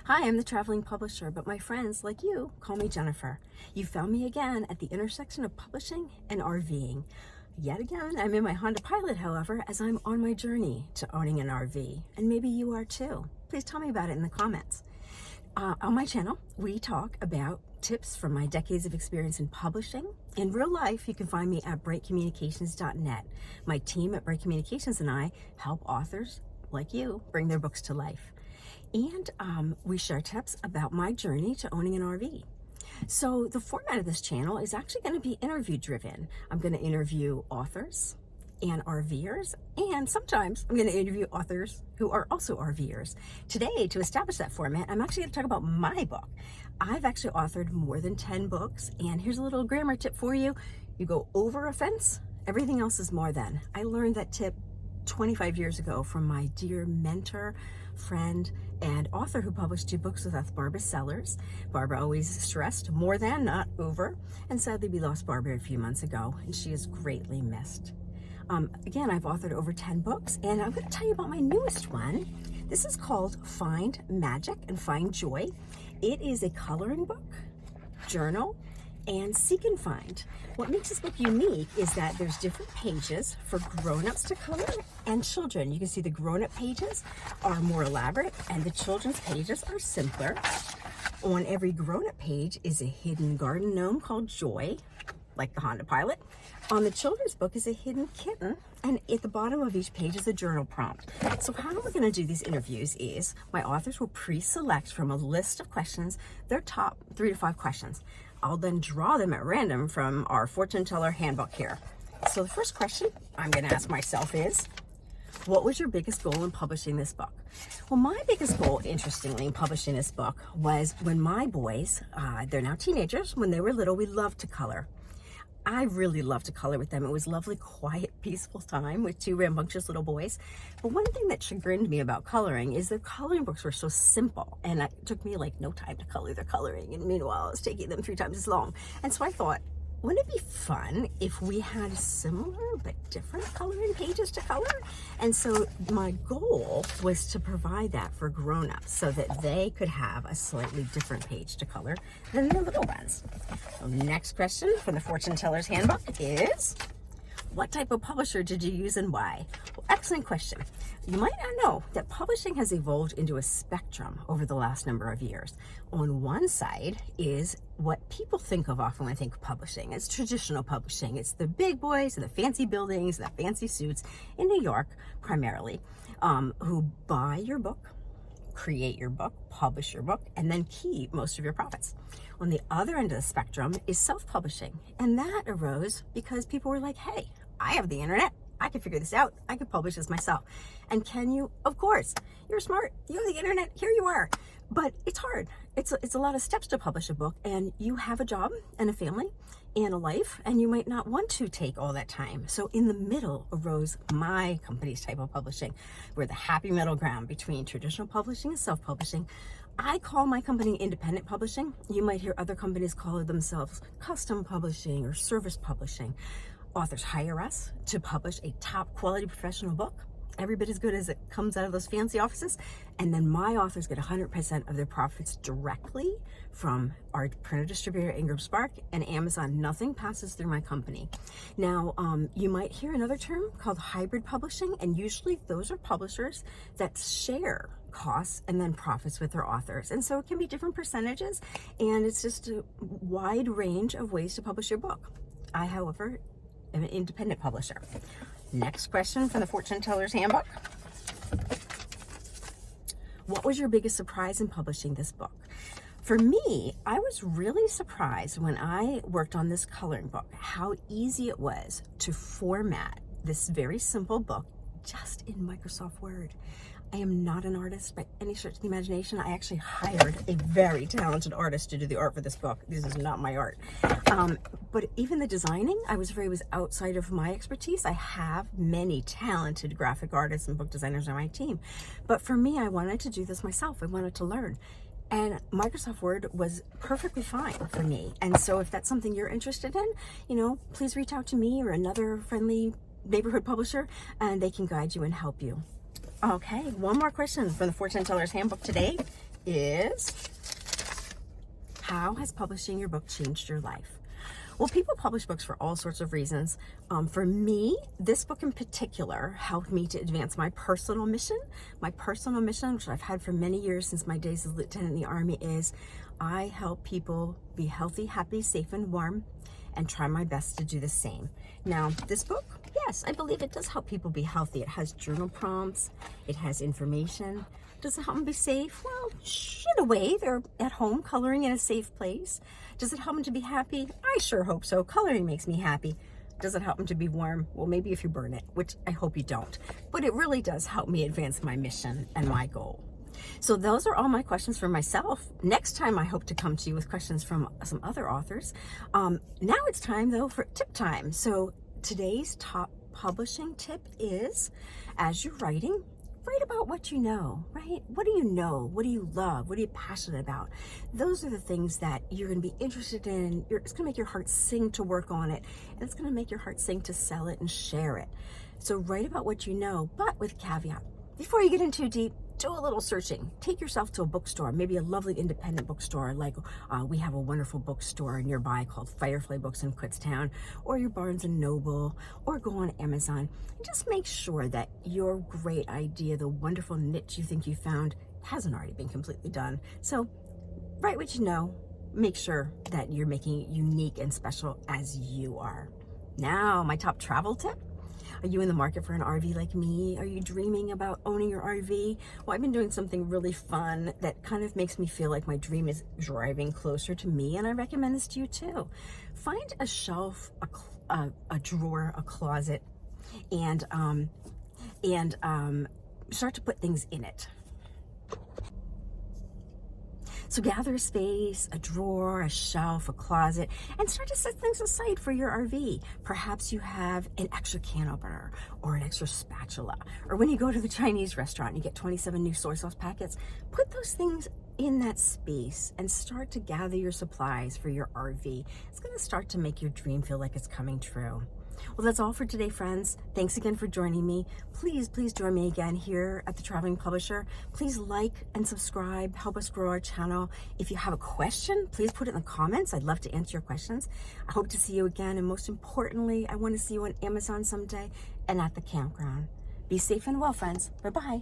Hi, I'm the traveling publisher, but my friends, like you, call me Jennifer. You found me again at the intersection of publishing and RVing. Yet again, I'm in my Honda Pilot, however, as I'm on my journey to owning an RV, and maybe you are too. Please tell me about it in the comments. On my channel, we talk about tips from my decades of experience in publishing. In real life, you can find me at brightcommunications.net. My team at Bright Communications and I help authors like you bring their books to life. And we share tips about my journey to owning an RV. So the format of this channel is actually going to be interview driven. I'm going to interview authors and RVers, and sometimes I'm going to interview authors who are also RVers. Today, to establish that format, I'm actually going to talk about my book. I've actually authored more than 10 books, and here's a little grammar tip for you. You go over a fence, everything else is more than. I learned that tip 25 years ago from my dear mentor, friend, and author who published 2 books with us, Barbara Sellers. Barbara always stressed more than, not over. And sadly, we lost Barbara a few months ago, and she is greatly missed. Again, I've authored over 10 books, and I'm going to tell you about my newest one. This is called Find Magic and Find Joy. It is a coloring book, journal, and seek and find. What makes this book unique is that there's different pages for grown-ups to color and children. You can see the grown-up pages are more elaborate and the children's pages are simpler. On every grown-up page is a hidden garden gnome called Joy, like the Honda Pilot. On the children's book is a hidden kitten, and at the bottom of each page is a journal prompt. So how we're going to do these interviews is my authors will pre-select from a list of questions their top 3 to 5 questions. I'll then draw them at random from our fortune teller handbook here. So the first question I'm going to ask myself is, what was your biggest goal in publishing this book? Well, my biggest goal, interestingly, in publishing this book was when my boys, they're now teenagers, when they were little, we loved to color. I really loved to color with them. It was lovely, quiet, peaceful time with 2 rambunctious little boys. But one thing that chagrined me about coloring is their coloring books were so simple, and it took me like no time to color their coloring. And meanwhile, I was taking them 3 times as long. And so I thought, wouldn't it be fun if we had similar but different coloring pages to color? And so my goal was to provide that for grown-ups so that they could have a slightly different page to color than the little ones. So next question from the Fortune Teller's Handbook is, what type of publisher did you use and why? Well, excellent question. You might not know that publishing has evolved into a spectrum over the last number of years. On one side is what people think of often when they think of publishing. It's traditional publishing. It's the big boys and the fancy buildings and the fancy suits in New York primarily, who buy your book, create your book, publish your book, and then keep most of your profits. On the other end of the spectrum is self-publishing, and that arose because people were like, hey, I have the internet. I can figure this out. I can publish this myself. And can you? Of course. You're smart. You have the internet. Here you are. But it's hard. It's a lot of steps to publish a book, and you have a job and a family and a life, and you might not want to take all that time. So in the middle arose my company's type of publishing. We're the happy middle ground between traditional publishing and self-publishing. I call my company independent publishing. You might hear other companies call themselves custom publishing or service publishing. Authors hire us to publish a top quality professional book, every bit as good as it comes out of those fancy offices. And then my authors get 100% of their profits directly from our printer distributor, Ingram Spark, and Amazon. Nothing passes through my company. Now, you might hear another term called hybrid publishing, and usually those are publishers that share costs and then profits with their authors. And so it can be different percentages, and it's just a wide range of ways to publish your book. I, however, am an independent publisher. Next question from the Fortune Teller's Handbook. What was your biggest surprise in publishing this book? For me, I was really surprised when I worked on this coloring book, how easy it was to format this very simple book just in Microsoft Word. I am not an artist by any stretch of the imagination. I actually hired a very talented artist to do the art for this book. This is not my art. But even the designing, I was afraid was outside of my expertise. I have many talented graphic artists and book designers on my team. But for me, I wanted to do this myself. I wanted to learn. And Microsoft Word was perfectly fine for me. And so if that's something you're interested in, please reach out to me or another friendly neighborhood publisher, and they can guide you and help you. Okay, one more question from the Fortune Teller's Handbook today is, how has publishing your book changed your life? Well, people publish books for all sorts of reasons. For me, this book in particular helped me to advance my personal mission. My personal mission, which I've had for many years since my days as lieutenant in the Army, is I help people be healthy, happy, safe, and warm, and try my best to do the same. Now, this book, yes, I believe it does help people be healthy. It has journal prompts, it has information. Does it help them be safe? Well, in a way, they're at home coloring in a safe place. Does it help them to be happy? I sure hope so. Coloring makes me happy. Does it help them to be warm? Well, maybe if you burn it, which I hope you don't. But it really does help me advance my mission and my goal. So those are all my questions for myself. Next time, I hope to come to you with questions from some other authors. Now it's time, though, for tip time. So today's top publishing tip is, as you're writing, write about what you know, right? What do you know? What do you love? What are you passionate about? Those are the things that you're going to be interested in. It's going to make your heart sing to work on it, and it's going to make your heart sing to sell it and share it. So write about what you know, but with a caveat. Before you get in too deep, do a little searching. Take yourself to a bookstore, maybe a lovely independent bookstore, like we have a wonderful bookstore nearby called Firefly Books in Kutztown, or your Barnes & Noble, or go on Amazon. And just make sure that your great idea, the wonderful niche you think you found, hasn't already been completely done. So write what you know. Make sure that you're making it unique and special as you are. Now, my top travel tip. Are you in the market for an RV like me? Are you dreaming about owning your RV? Well, I've been doing something really fun that kind of makes me feel like my dream is driving closer to me, and I recommend this to you too. Find a shelf, a drawer, a closet, and start to put things in it. So gather a space, a drawer, a shelf, a closet, and start to set things aside for your RV. Perhaps you have an extra can opener or an extra spatula. Or when you go to the Chinese restaurant and you get 27 new soy sauce packets, put those things in that space and start to gather your supplies for your RV. It's going to start to make your dream feel like it's coming true. Well, that's all for today, friends. Thanks again for joining me. Please join me again here at the Traveling Publisher. Please like and subscribe. Help us grow our channel. If you have a question, please put it in the comments. I'd love to answer your questions. I hope to see you again. And most importantly, I want to see you on Amazon someday and at the campground. Be safe and well, friends. Bye-bye.